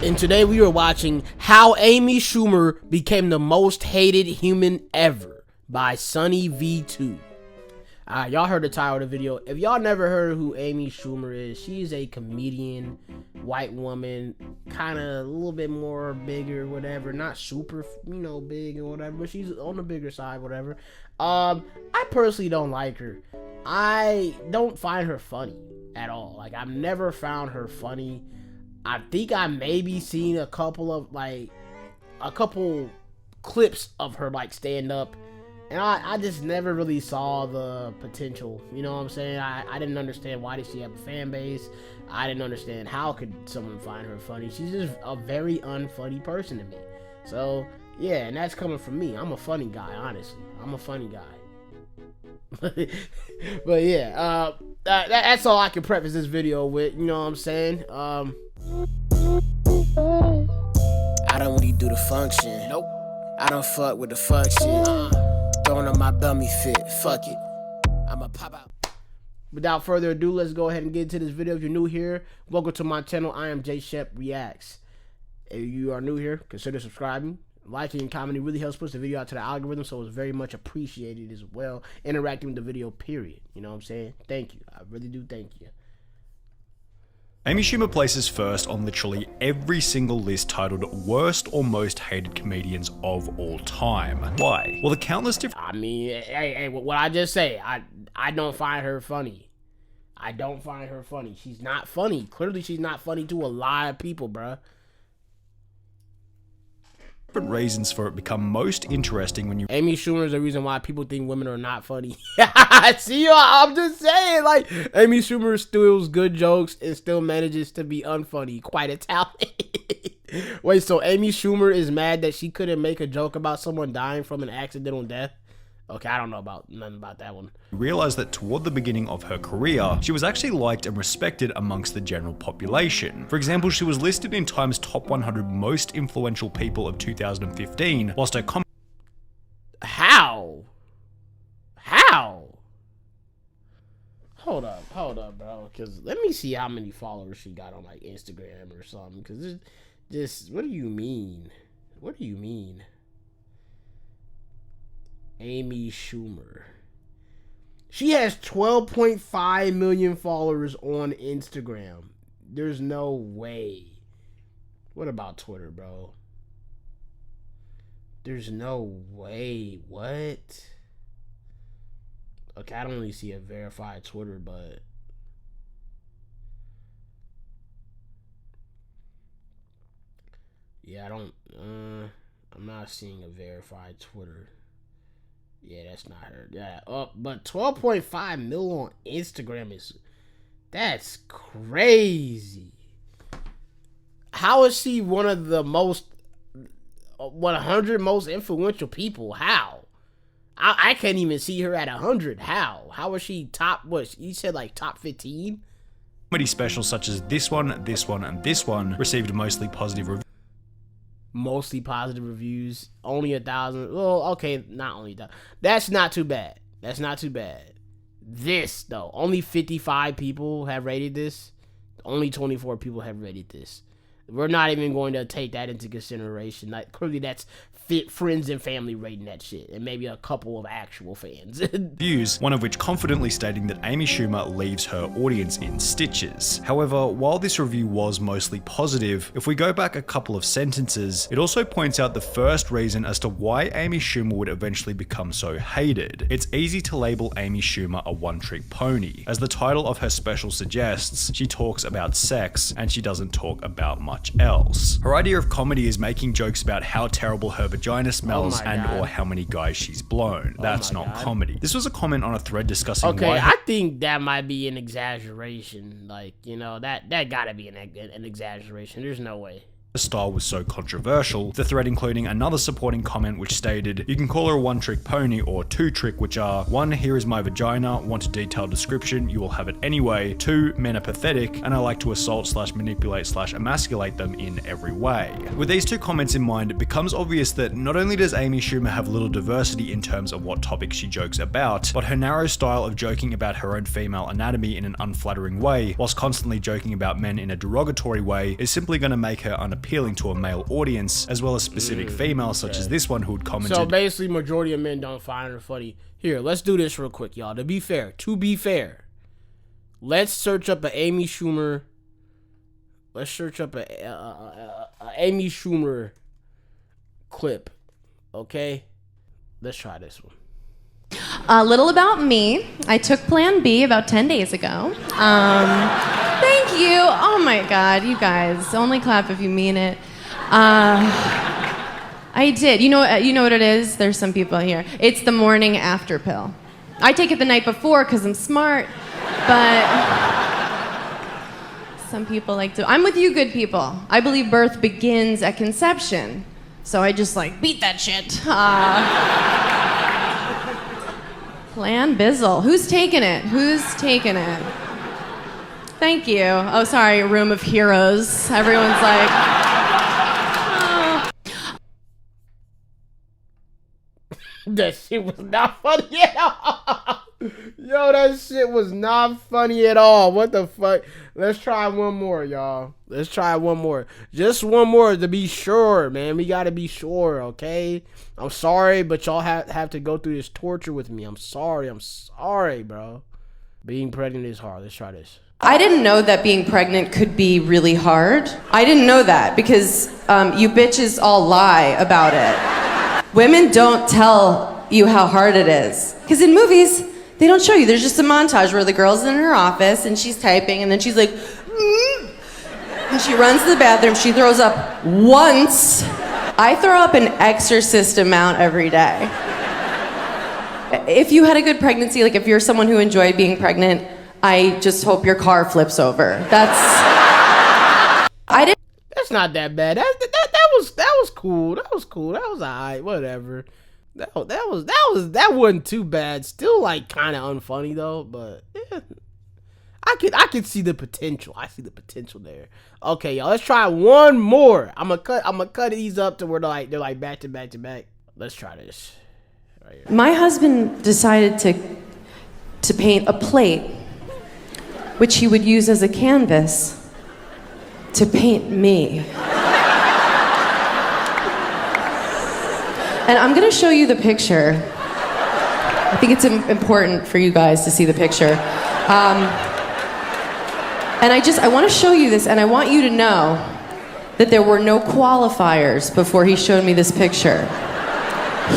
And today we are watching How Amy Schumer Became the Most Hated Human Ever by Sunny V2. Y'all heard the title of the video. If y'all never heard who Amy Schumer is, she's a comedian, white woman, kind of a little bit more bigger, whatever. Not super, big or whatever, but she's on the bigger side, whatever. I personally don't like her. I don't find her funny at all. Like, I've never found her funny. I think I maybe seen a couple clips of her like stand up, and I just never really saw the potential. You know what I'm saying? I didn't understand, why did she have a fan base? I didn't understand how could someone find her funny. She's just a very unfunny person to me. So yeah, and that's coming from me. I'm a funny guy, honestly. I'm a funny guy. But yeah, that's all I can preface this video with. You know what I'm saying? I don't really do the function. Nope. I don't fuck with the fuck shit. Throwing on my dummy fit. Fuck it. I'ma pop out. Without further ado, let's go ahead and get into this video. If you're new here, welcome to my channel. I am J.SHEP Reacts. If you are new here, consider subscribing. Liking and commenting really helps push the video out to the algorithm, so it's very much appreciated as well. Interacting with the video, period. You know what I'm saying? Thank you. I really do thank you. Amy Schumer places first on literally every single list titled Worst or Most Hated Comedians of All Time. Why? Well, the countless different... I mean, hey, what I just say, I don't find her funny. I don't find her funny. She's not funny. Clearly, she's not funny to a lot of people, bruh. Reasons for it become most interesting when you... Amy Schumer is the reason why people think women are not funny. See, I'm just saying, like, Amy Schumer steals good jokes and still manages to be unfunny. Quite a talent. Wait, so Amy Schumer is mad that she couldn't make a joke about someone dying from an accidental death? Okay, I don't know nothing about that one. Realized that toward the beginning of her career, she was actually liked and respected amongst the general population. For example, she was listed in Time's top 100 most influential people of 2015, whilst her How? Hold up, bro. Because let me see how many followers she got on like Instagram or something. Because this, what do you mean? What do you mean? Amy Schumer. She has 12.5 million followers on Instagram. There's no way. What about Twitter, bro? There's no way. What? Okay, I don't really see a verified Twitter, but yeah, I don't I'm not seeing a verified Twitter. Yeah, that's not her. Yeah, but 12.5 mil on Instagram that's crazy. How is she one of the most 100 most influential people? How? I can't even see her at 100. How is she top? What you said, like top 15? Comedy specials such as this one, and this one received mostly positive reviews. Mostly positive reviews. Only 1,000. Well, okay, not only that. That's not too bad. That's not too bad. This though, only 55 people have rated this. Only 24 people have rated this. We're not even going to take that into consideration. Like, clearly that's friends and family rating that shit, and maybe a couple of actual fans. Views, one of which confidently stating that Amy Schumer leaves her audience in stitches. However, while this review was mostly positive, if we go back a couple of sentences, it also points out the first reason as to why Amy Schumer would eventually become so hated. It's easy to label Amy Schumer a one-trick pony. As the title of her special suggests, she talks about sex, and she doesn't talk about much else. Her idea of comedy is making jokes about how terrible her vagina smells or how many guys she's blown. That's not comedy. This was a comment on a thread discussing why... I think that might be an exaggeration. Like, that gotta be an exaggeration. There's no way. The style was so controversial, the thread including another supporting comment which stated, you can call her a one-trick pony or two-trick, which are 1, here is my vagina, want a detailed description, you will have it anyway, 2, men are pathetic, and I like to assault / manipulate / emasculate them in every way. With these two comments in mind, it becomes obvious that not only does Amy Schumer have little diversity in terms of what topics she jokes about, but her narrow style of joking about her own female anatomy in an unflattering way, whilst constantly joking about men in a derogatory way, is simply going to make her unappealing appealing to a male audience, as well as specific females such as this one who had commented. So basically, majority of men don't find her funny. Here, let's do this real quick, y'all. To be fair, let's search up a Amy Schumer. Let's search up a Amy Schumer clip. Okay, let's try this one. A little about me. I took Plan B about 10 days ago. Thank you. Oh my God, you guys. Only clap if you mean it. I did. You know what it is? There's some people here. It's the morning after pill. I take it the night before because I'm smart, but some people like to. I'm with you good people. I believe birth begins at conception. So I just beat that shit. Plan Bizzle. Who's taking it? Thank you. Oh, sorry, room of heroes. Everyone's like, oh. That shit was not funny at all. Yo, that shit was not funny at all. What the fuck? Let's try one more, y'all. Let's try one more. Just one more to be sure, man. We gotta be sure, okay? I'm sorry, but y'all have to go through this torture with me. I'm sorry, bro. Being pregnant is hard. Let's try this. I didn't know that being pregnant could be really hard. I didn't know that because you bitches all lie about it. Women don't tell you how hard it is. Because in movies, they don't show you. There's just a montage where the girl's in her office and she's typing and then she's like, and she runs to the bathroom. She throws up once. I throw up an exorcist amount every day. If you had a good pregnancy, if you're someone who enjoyed being pregnant, I just hope your car flips over. That's not that bad. That was cool. That was alright. Whatever. That wasn't too bad. Still kind of unfunny though, but yeah. I could see the potential. I see the potential there. Okay, y'all, let's try one more. I'm gonna cut these up to where they're back to back to back. Let's try this. Right here. My husband decided to paint a plate, which he would use as a canvas to paint me. And I'm gonna show you the picture. I think it's important for you guys to see the picture. And I want to show you this, and I want you to know that there were no qualifiers before he showed me this picture.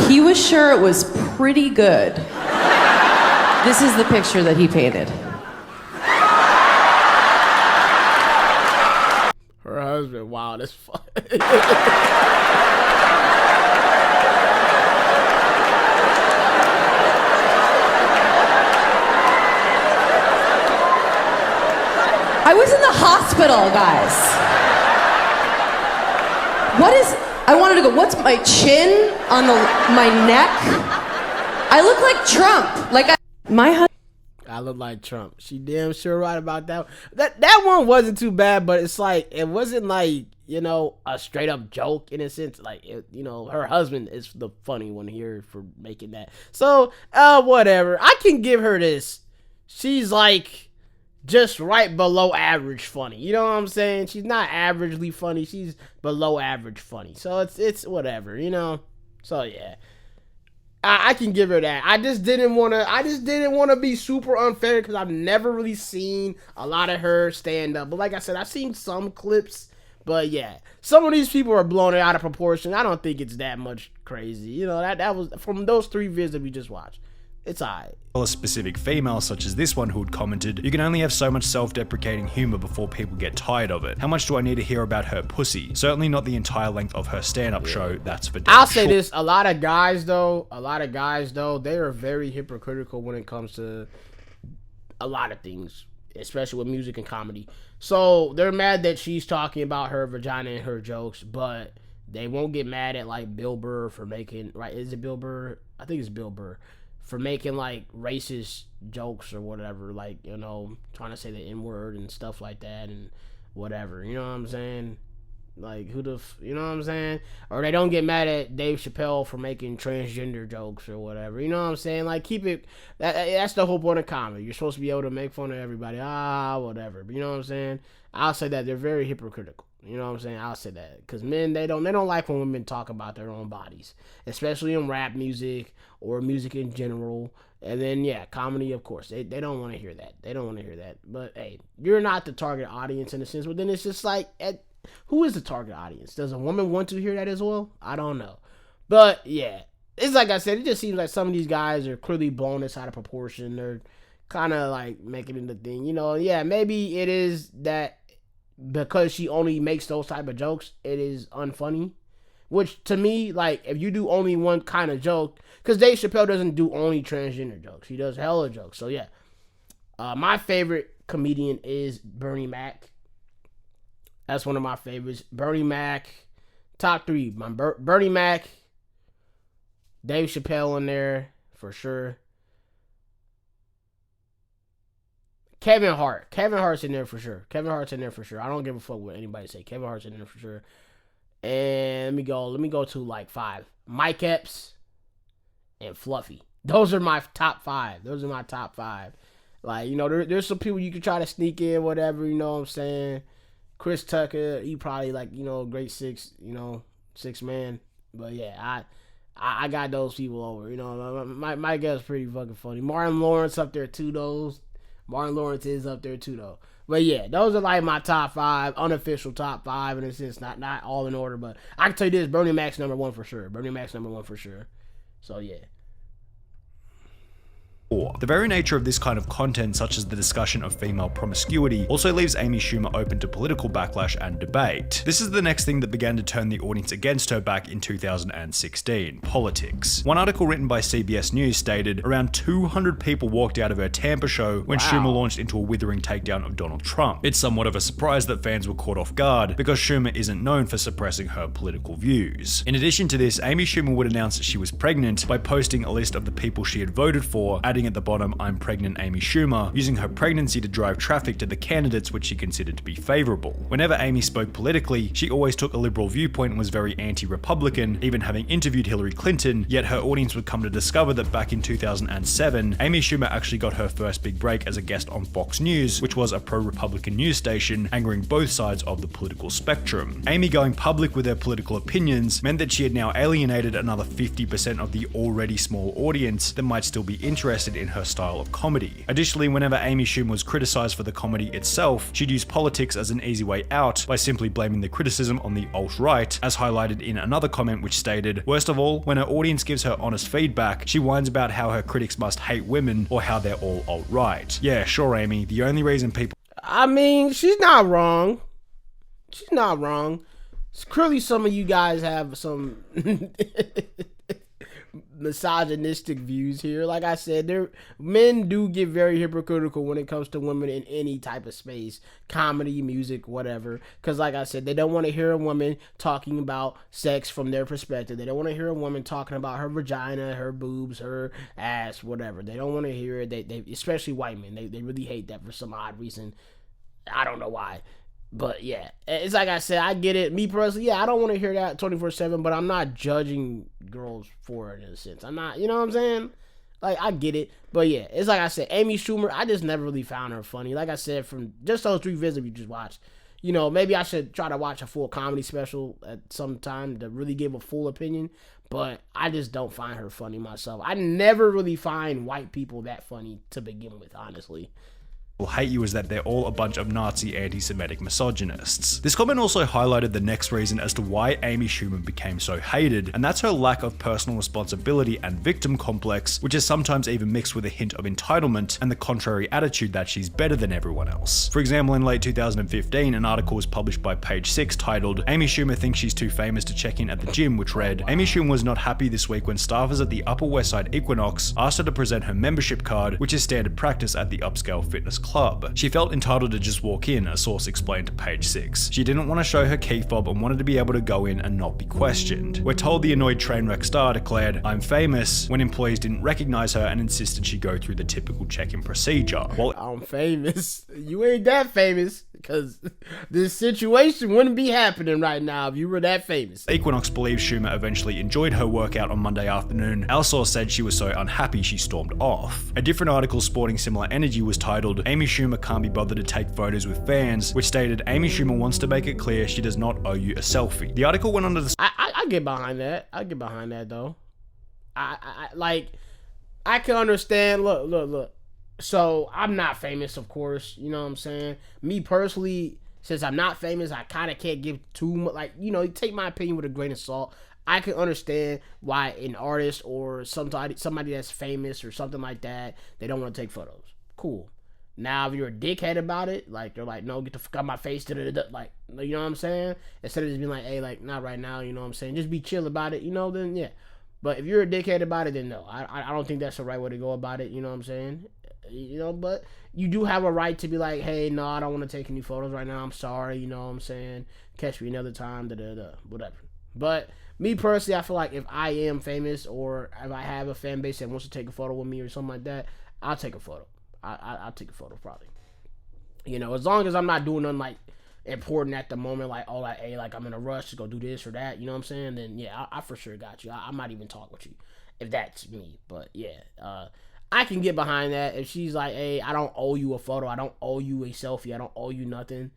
He was sure it was pretty good. This is the picture that he painted. Her husband, wow, that's fun. I was in the hospital, guys. I wanted to go, what's my chin on my neck? I look like Trump. I look like Trump. She damn sure right about that. That one wasn't too bad, but it's it wasn't a straight up joke in a sense. Her husband is the funny one here for making that. So, whatever. I can give her this. She's just right below average funny. You know what I'm saying? She's not averagely funny. She's below average funny. So it's whatever, So yeah. I can give her that. I just didn't want to be super unfair because I've never really seen a lot of her stand up. But like I said, I've seen some clips. But yeah, some of these people are blowing it out of proportion. I don't think it's that much crazy. That was from those 3 vids that we just watched. It's alright. A specific female such as this one who had commented, you can only have so much self-deprecating humor before people get tired of it. How much do I need to hear about her pussy? Certainly not the entire length of her stand-up show, that's for damn I'll say sure. this, a lot of guys though, they are very hypocritical when it comes to a lot of things, especially with music and comedy. So they're mad that she's talking about her vagina and her jokes, but they won't get mad at Bill Burr for making, right? Is it Bill Burr? I think it's Bill Burr. For making racist jokes or whatever, trying to say the N-word and stuff like that and whatever, you know what I'm saying? You know what I'm saying? Or they don't get mad at Dave Chappelle for making transgender jokes or whatever, you know what I'm saying? Keep it, that's the whole point of comedy. You're supposed to be able to make fun of everybody, whatever, but you know what I'm saying? I'll say that they're very hypocritical. You know what I'm saying? I'll say that. Because men, they don't like when women talk about their own bodies. Especially in rap music or music in general. And then, yeah, comedy, of course. They don't want to hear that. They don't want to hear that. But, hey, you're not the target audience in a sense. But then it's just like, who is the target audience? Does a woman want to hear that as well? I don't know. But, yeah. It's like I said, it just seems like some of these guys are clearly blown this out of proportion. They're kind of like making it a thing. You know, yeah, maybe it is that because she only makes those type of jokes, it is unfunny. Which, to me, like, if you do only one kind of joke, because Dave Chappelle doesn't do only transgender jokes. He does hella jokes. So, yeah. My favorite comedian is Bernie Mac. That's one of my favorites. Bernie Mac. Top three. Bernie Mac. Dave Chappelle in there, for sure. Kevin Hart. Kevin Hart's in there for sure. Kevin Hart's in there for sure. I don't give a fuck what anybody say. Kevin Hart's in there for sure. And let me go to like 5. Mike Epps and Fluffy. Those are my top 5. Like, you know, there's some people you can try to sneak in, whatever, you know what I'm saying? Chris Tucker, he probably like, you know, great 6 man. But yeah, I got those people over. You know, my guess pretty fucking funny. Martin Lawrence up there too, those. Martin Lawrence is up there too, though. But yeah, those are like my top 5, unofficial top 5, in a sense, not all in order. But I can tell you this: Bernie Mac's number 1 for sure. So yeah. The very nature of this kind of content, such as the discussion of female promiscuity, also leaves Amy Schumer open to political backlash and debate. This is the next thing that began to turn the audience against her back in 2016, politics. One article written by CBS News stated around 200 people walked out of her Tampa show when Schumer launched into a withering takedown of Donald Trump. It's somewhat of a surprise that fans were caught off guard, because Schumer isn't known for suppressing her political views. In addition to this, Amy Schumer would announce that she was pregnant by posting a list of the people she had voted for, adding at the bottom, "I'm pregnant Amy Schumer," using her pregnancy to drive traffic to the candidates which she considered to be favorable. Whenever Amy spoke politically, she always took a liberal viewpoint and was very anti-Republican, even having interviewed Hillary Clinton, yet her audience would come to discover that back in 2007, Amy Schumer actually got her first big break as a guest on Fox News, which was a pro-Republican news station, angering both sides of the political spectrum. Amy going public with her political opinions meant that she had now alienated another 50% of the already small audience that might still be interested in her style of comedy. Additionally, whenever Amy Schumer was criticized for the comedy itself, she'd use politics as an easy way out by simply blaming the criticism on the alt-right, as highlighted in another comment which stated, "Worst of all, when her audience gives her honest feedback, she whines about how her critics must hate women or how they're all alt-right." Yeah, sure, Amy, the only reason people... I mean, she's not wrong. Clearly some of you guys have some misogynistic views here. Like I said, men do get very hypocritical when it comes to women in any type of space, comedy, music, whatever. Because like I said, they don't want to hear a woman talking about sex from their perspective. They don't want to hear a woman talking about her vagina, her boobs, her ass, whatever. They don't want to hear it. They especially white men, they really hate that for some odd reason. I don't know why. But yeah, it's like I said, I get it. Me personally, yeah, I don't want to hear that 24/7, but I'm not judging girls for it in a sense. I'm not, you know what I'm saying? Like, I get it. But yeah, it's like I said, Amy Schumer, I just never really found her funny. Like I said, from just those 3 videos you just watched, you know, maybe I should try to watch a full comedy special at some time to really give a full opinion. But I just don't find her funny myself. I never really find white people that funny to begin with, honestly. Hate you is that they're all a bunch of Nazi anti-Semitic misogynists. This comment also highlighted the next reason as to why Amy Schumer became so hated, and that's her lack of personal responsibility and victim complex, which is sometimes even mixed with a hint of entitlement and the contrary attitude that she's better than everyone else. For example, in late 2015, an article was published by Page 6 titled, "Amy Schumer thinks she's too famous to check in at the gym," which read, "Amy Schumer was not happy this week when staffers at the Upper West Side Equinox asked her to present her membership card, which is standard practice at the upscale fitness club. She felt entitled to just walk in," a source explained to Page 6. "She didn't want to show her key fob and wanted to be able to go in and not be questioned." We're told the annoyed trainwreck star declared, "I'm famous," when employees didn't recognize her and insisted she go through the typical check-in procedure. While I'm famous. You ain't that famous. because this situation wouldn't be happening right now if you were that famous. Equinox believes Schumer eventually enjoyed her workout on Monday afternoon. Our source said she was so unhappy she stormed off. A different article sporting similar energy was titled, "Amy Schumer can't be bothered to take photos with fans," which stated, "Amy Schumer wants to make it clear she does not owe you a selfie." The article went on to I get behind that. I get behind that, though. I can understand. Look. So, I'm not famous, of course. You know what I'm saying? Me personally, since I'm not famous, I kind of can't give too much. Like, you know, take my opinion with a grain of salt. I can understand why an artist or somebody that's famous or something like that, they don't want to take photos. Cool. Now, if you're a dickhead about it, like, they're like, no, get the fuck out my face, like, you know what I'm saying? Instead of just being like, hey, like, not right now, you know what I'm saying? Just be chill about it, you know, then, yeah. But if you're a dickhead about it, then no. I don't think that's the right way to go about it, you know what I'm saying? You know, but you do have a right to be like, hey, no, I don't want to take any photos right now. I'm sorry, you know what I'm saying? Catch me another time, whatever. But me personally, I feel like if I am famous or if I have a fan base that wants to take a photo with me or something like that, I'll take a photo. I'll take a photo probably. You know, as long as I'm not doing nothing like important at the moment, like, oh, like, hey, like I'm in a rush to go do this or that, you know what I'm saying? Then yeah, I for sure got you. I might even talk with you if that's me. But yeah, I can get behind that. If she's like, hey, I don't owe you a photo, I don't owe you a selfie, I don't owe you nothing,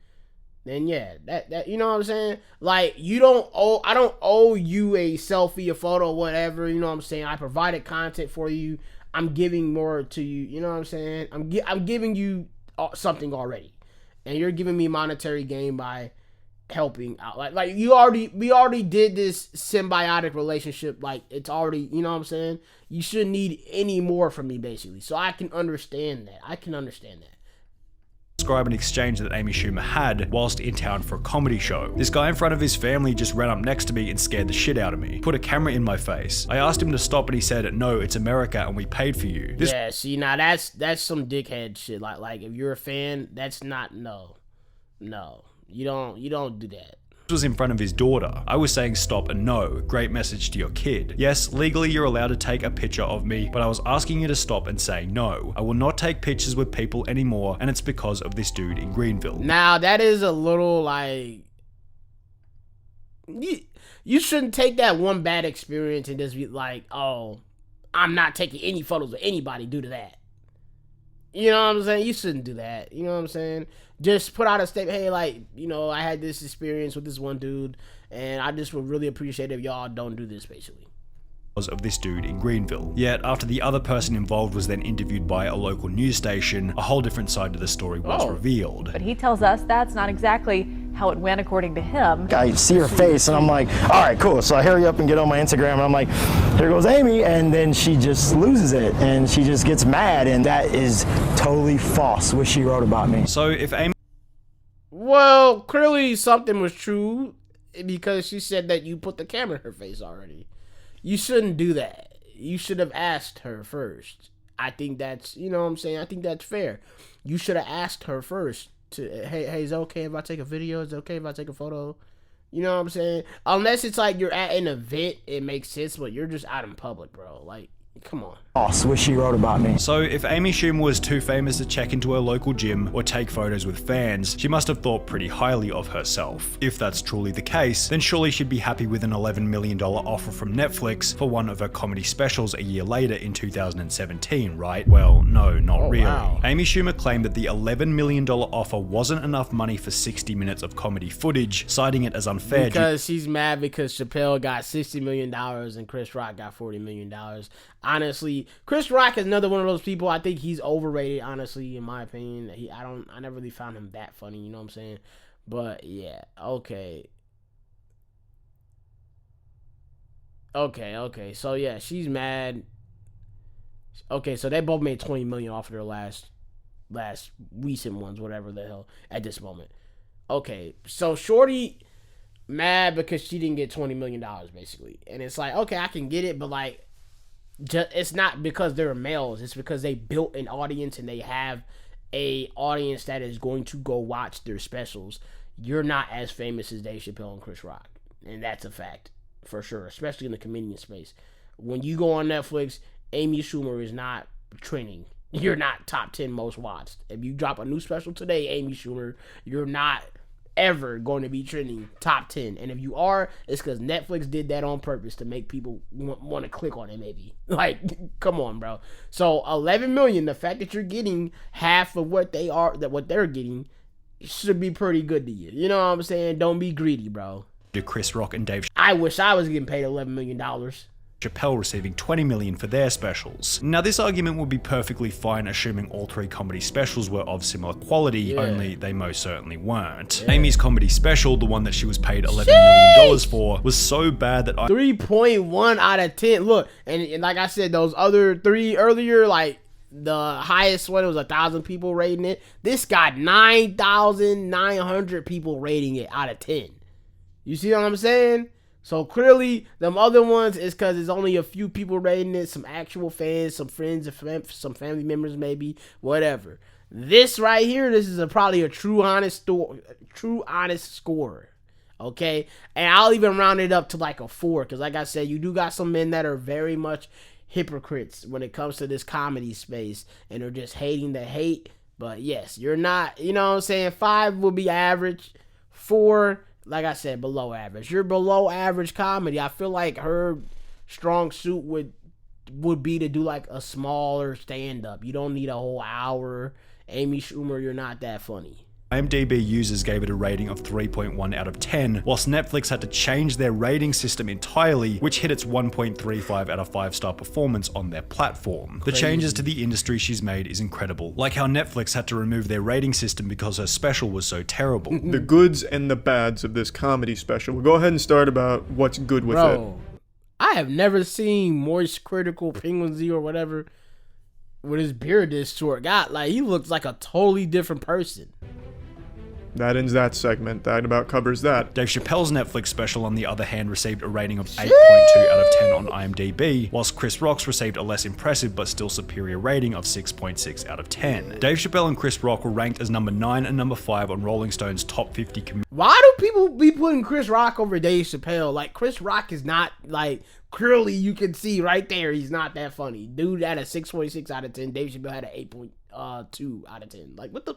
then yeah, that you know what I'm saying? Like, I don't owe you a selfie, a photo, whatever, you know what I'm saying? I provided content for you. I'm giving more to you, you know what I'm saying? I'm giving you something already. And you're giving me monetary gain by helping out. Like we already did this symbiotic relationship. Like, it's already, you know what I'm saying? You shouldn't need any more from me, basically. So I can understand that. describe an exchange that Amy Schumer had whilst in town for a comedy show. This guy in front of his family just ran up next to me and scared the shit out of me. Put a camera in my face. I asked him to stop, but he said, "No, it's America and we paid for you." Yeah, see, now that's some dickhead shit. Like if you're a fan, that's not, no. You don't do that. Was in front of his daughter. I was saying stop and no. Great message to your kid. Yes, legally you're allowed to take a picture of me, but I was asking you to stop and say no. I will not take pictures with people anymore, and it's because of this dude in Greenville. Now, that is a little like... You shouldn't take that one bad experience and just be like, oh, I'm not taking any photos of anybody due to that. You know what I'm saying? You shouldn't do that. You know what I'm saying? Just put out a statement, hey, like, you know, I had this experience with this one dude, and I just would really appreciate if y'all don't do this, basically. Of this dude in Greenville. Yet, after the other person involved was then interviewed by a local news station, a whole different side to the story was revealed. But he tells us that's not exactly how it went according to him. I see her face and I'm like, all right, cool. So I hurry up and get on my Instagram and I'm like, here goes Amy, and then she just loses it and she just gets mad, and that is totally false what she wrote about me. So if Amy... Well, clearly something was true because she said that you put the camera in her face already. You shouldn't do that. You should have asked her first. I think that's, you know what I'm saying? I think that's fair. You should have asked her first to, hey, is it okay if I take a video? Is it okay if I take a photo? You know what I'm saying? Unless it's like you're at an event, it makes sense, but you're just out in public, bro. Like, come on. What she wrote about me. So if Amy Schumer was too famous to check into her local gym or take photos with fans, she must have thought pretty highly of herself. If that's truly the case, then surely she'd be happy with an $11 million offer from Netflix for one of her comedy specials a year later in 2017, right? Well, no, not really. Wow. Amy Schumer claimed that the $11 million offer wasn't enough money for 60 minutes of comedy footage, citing it as unfair. Because she's mad because Chappelle got $60 million and Chris Rock got $40 million. Honestly, Chris Rock is another one of those people. I think he's overrated, honestly, in my opinion. I never really found him that funny, you know what I'm saying? But yeah, okay. So yeah, she's mad. Okay, so they both made $20 million off of their last recent ones, whatever the hell, at this moment. Okay, so Shorty mad because she didn't get $20 million, basically. And it's like, okay, I can get it, but like, it's not because they're males. It's because they built an audience and they have a audience that is going to go watch their specials. You're not as famous as Dave Chappelle and Chris Rock, and that's a fact for sure, especially in the comedian space. When you go on Netflix, Amy Schumer is not trending you're not top 10 most watched. If you drop a new special today, Amy Schumer, you're not ever going to be trending top 10. And if you are, it's because Netflix did that on purpose to make people want to click on it, maybe. Like, come on, bro. So 11 million, the fact that you're getting half of what they're getting should be pretty good to you. You know what I'm saying? Don't be greedy, bro. To Chris Rock and Dave I wish I was getting paid $11 million. Chappelle receiving $20 million for their specials. Now, this argument would be perfectly fine assuming all three comedy specials were of similar quality, only they most certainly weren't. Amy's comedy special, the one that she was paid $11 million for, was so bad that 3.1 out of 10. Look, and like I said, those other three earlier, like the highest one was 1,000 people rating it. This got 9,900 people rating it out of 10. You see what I'm saying? So clearly, them other ones is because it's only a few people rating it, some actual fans, some friends, some family members, maybe, whatever. This right here, this is probably a true honest score. Okay, and I'll even round it up to like a 4, because like I said, you do got some men that are very much hypocrites when it comes to this comedy space, and they're just hating the hate. But yes, you're not, you know what I'm saying? 5 will be average. 4, like I said, below average. You're below average comedy. I feel like her strong suit would be to do like a smaller stand-up. You don't need a whole hour. Amy Schumer, you're not that funny. IMDb users gave it a rating of 3.1 out of 10, whilst Netflix had to change their rating system entirely, which hit its 1.35 out of 5-star performance on their platform. The changes to the industry she's made is incredible, like how Netflix had to remove their rating system because her special was so terrible. The goods and the bads of this comedy special. We'll go ahead and start about what's good with it. I have never seen Moist Critical Penguin or whatever with his beard this short. God, like, he looks like a totally different person. That ends that segment. That about covers that. Dave Chappelle's Netflix special, on the other hand, received a rating of 8.2 out of 10 on IMDb, whilst Chris Rock's received a less impressive but still superior rating of 6.6 out of 10. Dave Chappelle and Chris Rock were ranked as number 9 and number 5 on Rolling Stone's top 50 Why do people be putting Chris Rock over Dave Chappelle? Like, Chris Rock is not, like, clearly you can see right there he's not that funny. Dude had a 6.6 out of 10. Dave Chappelle had an 8.2 out of 10. Like, what the...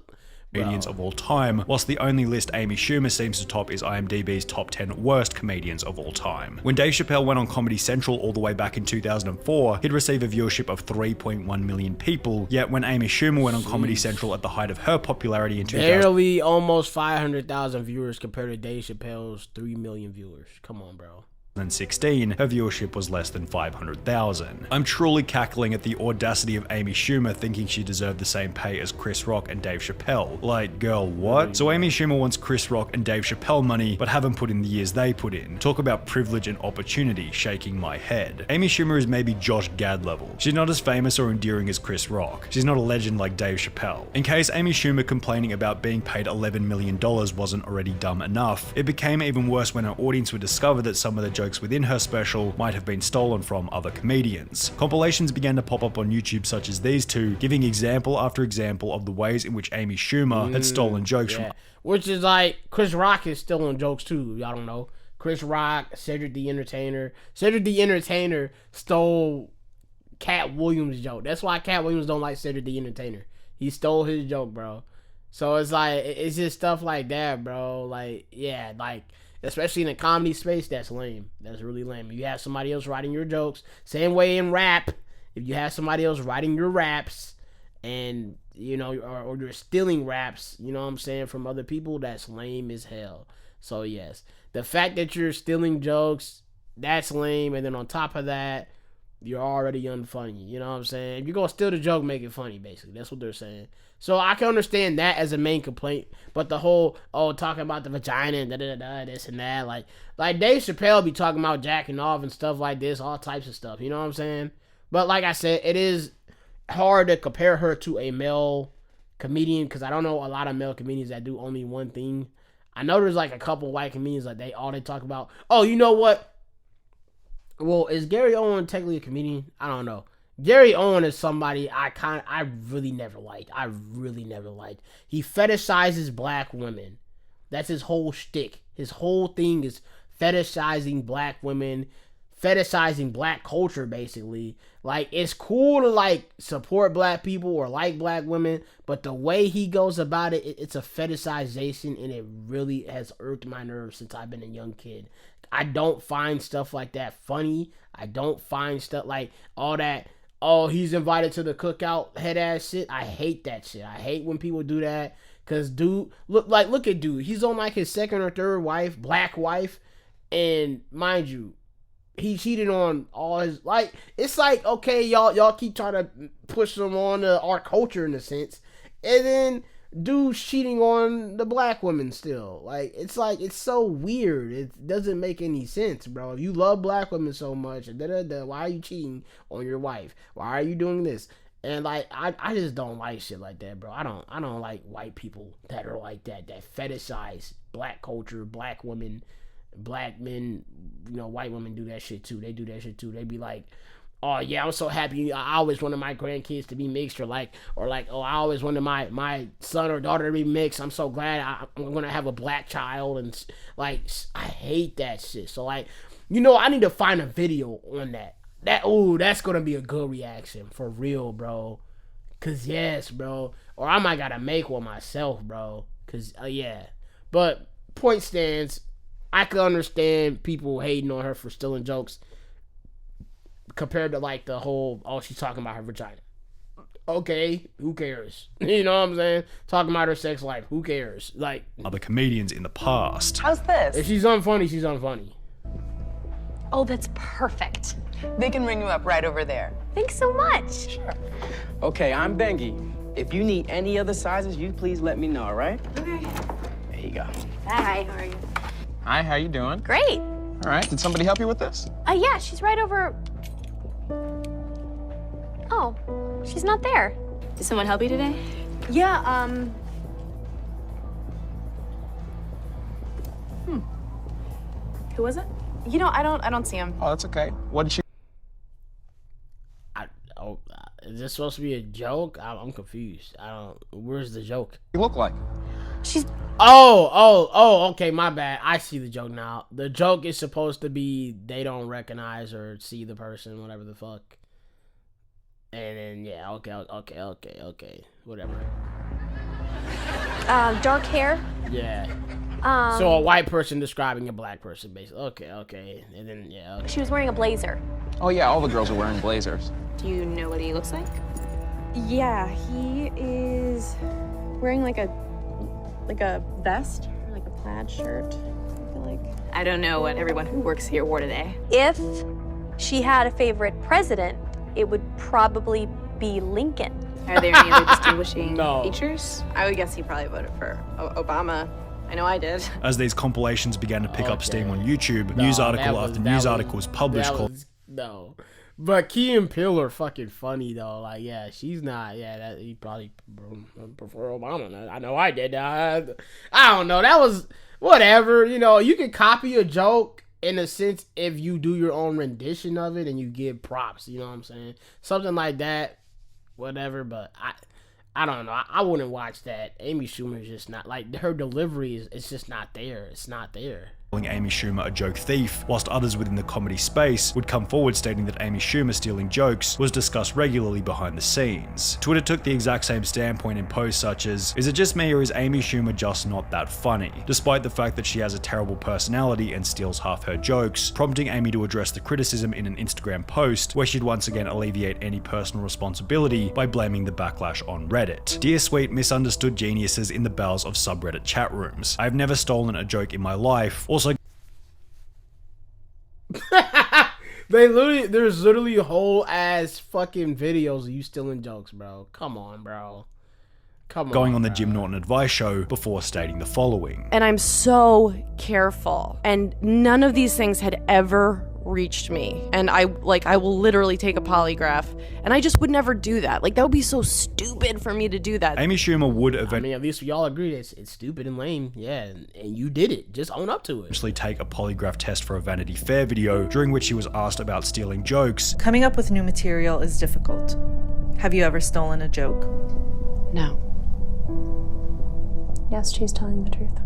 comedians of all time, whilst the only list Amy Schumer seems to top is IMDb's top 10 worst comedians of all time. When Dave Chappelle went on Comedy Central all the way back in 2004, he'd receive a viewership of 3.1 million people, yet when Amy Schumer went on Comedy Central at the height of her popularity in 2000, barely almost 500,000 viewers compared to Dave Chappelle's 3 million viewers. Come on, bro. 2016, her viewership was less than 500,000. I'm truly cackling at the audacity of Amy Schumer thinking she deserved the same pay as Chris Rock and Dave Chappelle. Like, girl, what? So Amy Schumer wants Chris Rock and Dave Chappelle money, but haven't put in the years they put in. Talk about privilege and opportunity, shaking my head. Amy Schumer is maybe Josh Gad level. She's not as famous or endearing as Chris Rock. She's not a legend like Dave Chappelle. In case Amy Schumer complaining about being paid $11 million wasn't already dumb enough, it became even worse when her audience would discover that some of the jokes within her special might have been stolen from other comedians. Compilations began to pop up on YouTube such as these two, giving example after example of the ways in which Amy Schumer had stolen jokes from. Which is like, Chris Rock is stealing jokes too, y'all don't know. Chris Rock, Cedric the Entertainer. Cedric the Entertainer stole Cat Williams' joke. That's why Cat Williams don't like Cedric the Entertainer. He stole his joke, bro. So it's like, it's just stuff like that, bro. Like, yeah, like, especially in the comedy space, that's lame. That's really lame. If you have somebody else writing your jokes, same way in rap, if you have somebody else writing your raps and, you know, or you're stealing raps, you know what I'm saying, from other people, that's lame as hell. So yes, the fact that you're stealing jokes, that's lame. And then on top of that, you're already unfunny. You know what I'm saying? If you're going to steal the joke, make it funny, basically. That's what they're saying. So I can understand that as a main complaint. But the whole, talking about the vagina and da-da-da-da, this and that. Like Dave Chappelle be talking about jacking off and stuff like this, all types of stuff. You know what I'm saying? But like I said, it is hard to compare her to a male comedian because I don't know a lot of male comedians that do only one thing. I know there's like a couple white comedians like they talk about, you know what? Well, is Gary Owen technically a comedian? I don't know. Gary Owen is somebody I really never liked. He fetishizes black women. That's his whole shtick. His whole thing is fetishizing black women, fetishizing black culture, basically. Like, it's cool to, like, support black people or like black women, but the way he goes about it, it's a fetishization, and it really has irked my nerves since I've been a young kid. I don't find stuff like that funny. I don't find stuff like all that, oh, he's invited to the cookout head ass shit. I hate that shit. I hate when people do that. Cause dude, look at dude. He's on like his second or third wife, black wife, and mind you, he cheated on all his, like, it's like, okay, y'all keep trying to push him on our culture in a sense, and then dude's cheating on the black women still. Like, it's so weird. It doesn't make any sense, bro. If you love black women so much, why are you cheating on your wife? Why are you doing this? And like, I just don't like shit like that, bro. I don't like white people that are like that fetishize black culture, black women, black men. You know, white women do that shit too. They do that shit too. They be like, oh yeah, I'm so happy. I always wanted my grandkids to be mixed, or like, oh, I always wanted my son or daughter to be mixed. I'm so glad I'm gonna have a black child, and like, I hate that shit. So like, you know, I need to find a video on that. That's gonna be a good reaction for real, bro. Cause yes, bro. Or I might gotta make one myself, bro. Cause yeah. But point stands. I could understand people hating on her for stealing jokes, compared to like the whole, oh, she's talking about her vagina. Okay, who cares? You know what I'm saying? Talking about her sex life, who cares? Like, other comedians in the past. How's this? If she's unfunny, she's unfunny. Oh, that's perfect. They can ring you up right over there. Thanks so much. Sure. Okay, I'm Bengi. If you need any other sizes, you please let me know, all right? Okay. There you go. Hi, how are you? Hi, how you doing? Great. All right, did somebody help you with this? Yeah, she's right over... Oh, she's not there. Did someone help you today? Yeah, Who was it? you know, I don't see him. Oh, that's okay. What did you... Is this supposed to be a joke? I'm confused. Where's the joke? look like? She's... Oh, okay, my bad. I see the joke now. The joke is supposed to be they don't recognize or see the person, whatever the fuck. And then, yeah, okay, whatever. Dark hair. Yeah. So a white person describing a black person, basically. Okay. And then, yeah, okay. She was wearing a blazer. Oh yeah, all the girls are wearing blazers. Do you know what he looks like? Yeah, he is wearing like a vest, or like a plaid shirt. I feel like. I don't know what everyone who works here wore today. If she had a favorite president, it would probably be Lincoln. Are there any other distinguishing No. features? I would guess he probably voted for Obama. I know I did. As these compilations began to pick up steam on YouTube, No, news that article was- after that news was- article was published No. But Key and Peele are fucking funny though. Like, yeah, she's not. Yeah, that he probably prefer Obama. I know I did. I don't know. That was whatever. You know, you can copy a joke in a sense if you do your own rendition of it and you give props. You know what I'm saying? Something like that. Whatever. But I don't know. I wouldn't watch that. Amy Schumer is just not, like, her delivery is just not there. It's not there. calling Amy Schumer a joke thief, whilst others within the comedy space would come forward stating that Amy Schumer stealing jokes was discussed regularly behind the scenes. Twitter took the exact same standpoint in posts such as, is it just me or is Amy Schumer just not that funny? Despite the fact that she has a terrible personality and steals half her jokes, prompting Amy to address the criticism in an Instagram post where she'd once again alleviate any personal responsibility by blaming the backlash on Reddit. Dear sweet misunderstood geniuses in the bowels of subreddit chat rooms. I've never stolen a joke in my life. Also, there's literally whole ass fucking videos of you stealing jokes, bro. Come on, bro. Going on the Jim Norton Advice Show before stating the following. And I'm so careful. And none of these things had ever reached me. And I will literally take a polygraph. And I just would never do that. Like, that would be so stupid for me to do that. Amy Schumer would I mean, at least we all agree it's stupid and lame. Yeah, and you did it. Just own up to it. Eventually take a polygraph test for a Vanity Fair video, during which she was asked about stealing jokes. Coming up with new material is difficult. Have you ever stolen a joke? No. Yes, she's telling the truth.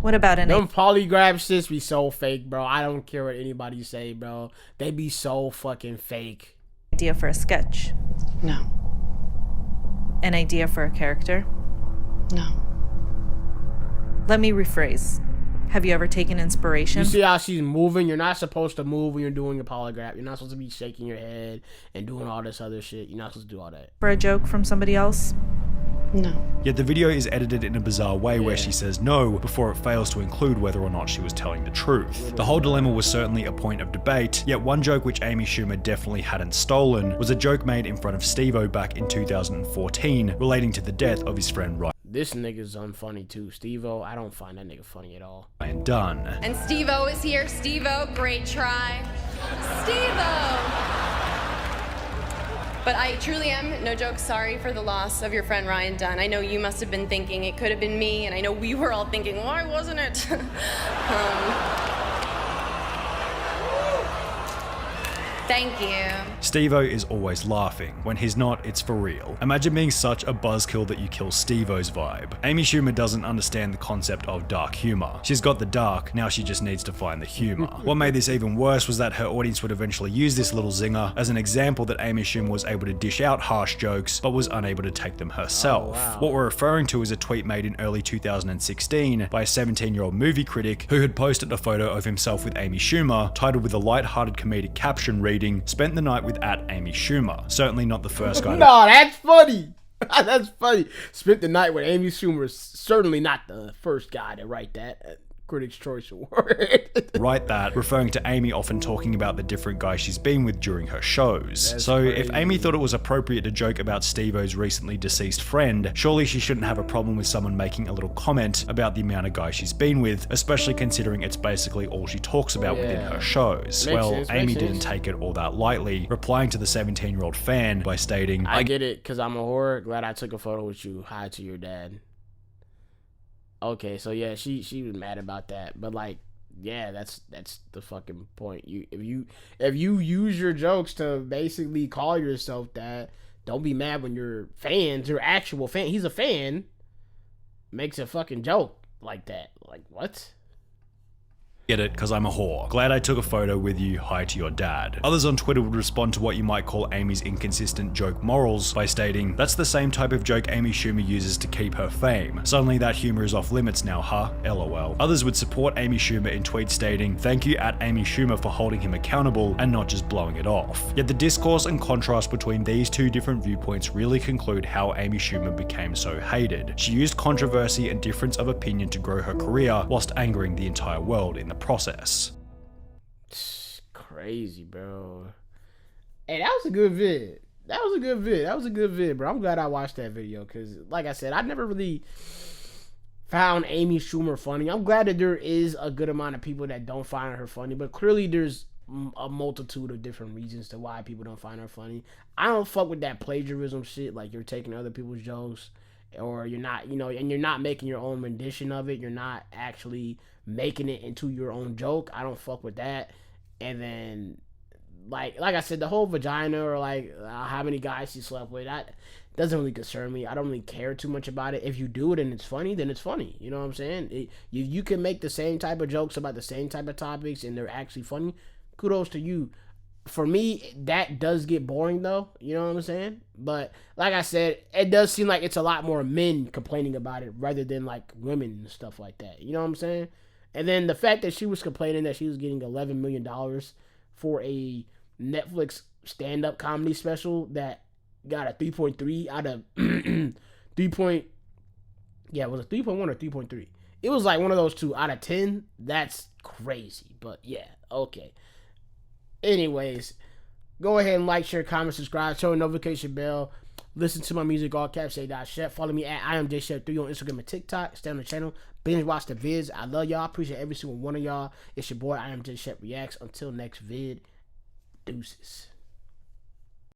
What about an Them polygraph shits be so fake, bro. I don't care what anybody say, bro. They be so fucking fake. idea for a sketch? No. An idea for a character? No. Let me rephrase. Have you ever taken inspiration? You see how she's moving? You're not supposed to move when you're doing a polygraph. You're not supposed to be shaking your head and doing all this other shit. You're not supposed to do all that. For a joke from somebody else? No. Yet the video is edited in a bizarre way where she says no before it fails to include whether or not she was telling the truth. The whole dilemma was certainly a point of debate, yet one joke which Amy Schumer definitely hadn't stolen was a joke made in front of Steve-O back in 2014 relating to the death of his friend Ryan. This nigga's unfunny too. Steve-O, I don't find that nigga funny at all. Dunn. And Steve-O is here. Steve-O, great try. Steve-O! But I truly am, no joke, sorry for the loss of your friend Ryan Dunn. I know you must have been thinking it could have been me, and I know we were all thinking, why wasn't it? Thank you. Steve-O is always laughing. When he's not, it's for real. Imagine being such a buzzkill that you kill Steve-O's vibe. Amy Schumer doesn't understand the concept of dark humor. She's got the dark, now she just needs to find the humor. What made this even worse was that her audience would eventually use this little zinger as an example that Amy Schumer was able to dish out harsh jokes, but was unable to take them herself. Oh, wow. What we're referring to is a tweet made in early 2016 by a 17-year-old movie critic who had posted a photo of himself with Amy Schumer, titled with a light-hearted comedic caption reading, "Spent the night with @Amy Schumer." Certainly not the first guy. No, that's funny. That's funny. Spent the night with Amy Schumer. Certainly not the first guy to write that. Critics' Choice Award. Write that, referring to Amy often talking about the different guys she's been with during her shows. That's so crazy. if Amy thought it was appropriate to joke about Steve-O's recently deceased friend, surely she shouldn't have a problem with someone making a little comment about the amount of guys she's been with, especially considering it's basically all she talks about within her shows. Makes Well, sense, Amy makes didn't sense. take it all that lightly, replying to the 17-year-old fan by stating, I get it, because I'm a whore. Glad I took a photo with you. Hi to your dad. Okay, so yeah, she was mad about that, but like, yeah, that's the fucking point. If you use your jokes to basically call yourself that, don't be mad when your fans, your actual fan, he's a fan, makes a fucking joke like that. Like, what? Get it, cause I'm a whore. Glad I took a photo with you, hi to your dad. Others on Twitter would respond to what you might call Amy's inconsistent joke morals by stating, that's the same type of joke Amy Schumer uses to keep her fame. Suddenly that humor is off limits now, huh? LOL. Others would support Amy Schumer in tweets stating, thank you @Amy Schumer for holding him accountable and not just blowing it off. Yet the discourse and contrast between these two different viewpoints really conclude how Amy Schumer became so hated. She used controversy and difference of opinion to grow her career whilst angering the entire world in the process. Crazy, bro. Hey, that was a good vid. That was a good vid, bro. I'm glad I watched that video because, like I said, I never really found Amy Schumer funny. I'm glad that there is a good amount of people that don't find her funny, but clearly there's a multitude of different reasons to why people don't find her funny. I don't fuck with that plagiarism shit, like you're taking other people's jokes or you're not, and you're not making your own rendition of it. You're not actually making it into your own joke. I don't fuck with that. And then like I said, the whole vagina or like how many guys she slept with, that doesn't really concern me. I don't really care too much about it. If you do it and it's funny, then it's funny. You know what I'm saying? You can make the same type of jokes about the same type of topics and they're actually funny. Kudos to you. For me, that does get boring though. You know what I'm saying? But like I said, it does seem like it's a lot more men complaining about it rather than like women and stuff like that. You know what I'm saying? And then the fact that she was complaining that she was getting $11 million for a Netflix stand-up comedy special that got a 3.3 out of 3 point, yeah, it was a 3.1 or 3.3. It was like one of those two out of 10. That's crazy. But yeah, okay. Anyways, go ahead and like, share, comment, subscribe, turn the notification bell. Listen to my music, all caps, J.SHEP. Follow me at IamJ.SHEP3 on Instagram and TikTok. Stay on the channel. Binge watch the vids. I love y'all. Appreciate every single one of y'all. It's your boy, IamJ.SHEP Reacts. Until next vid, deuces.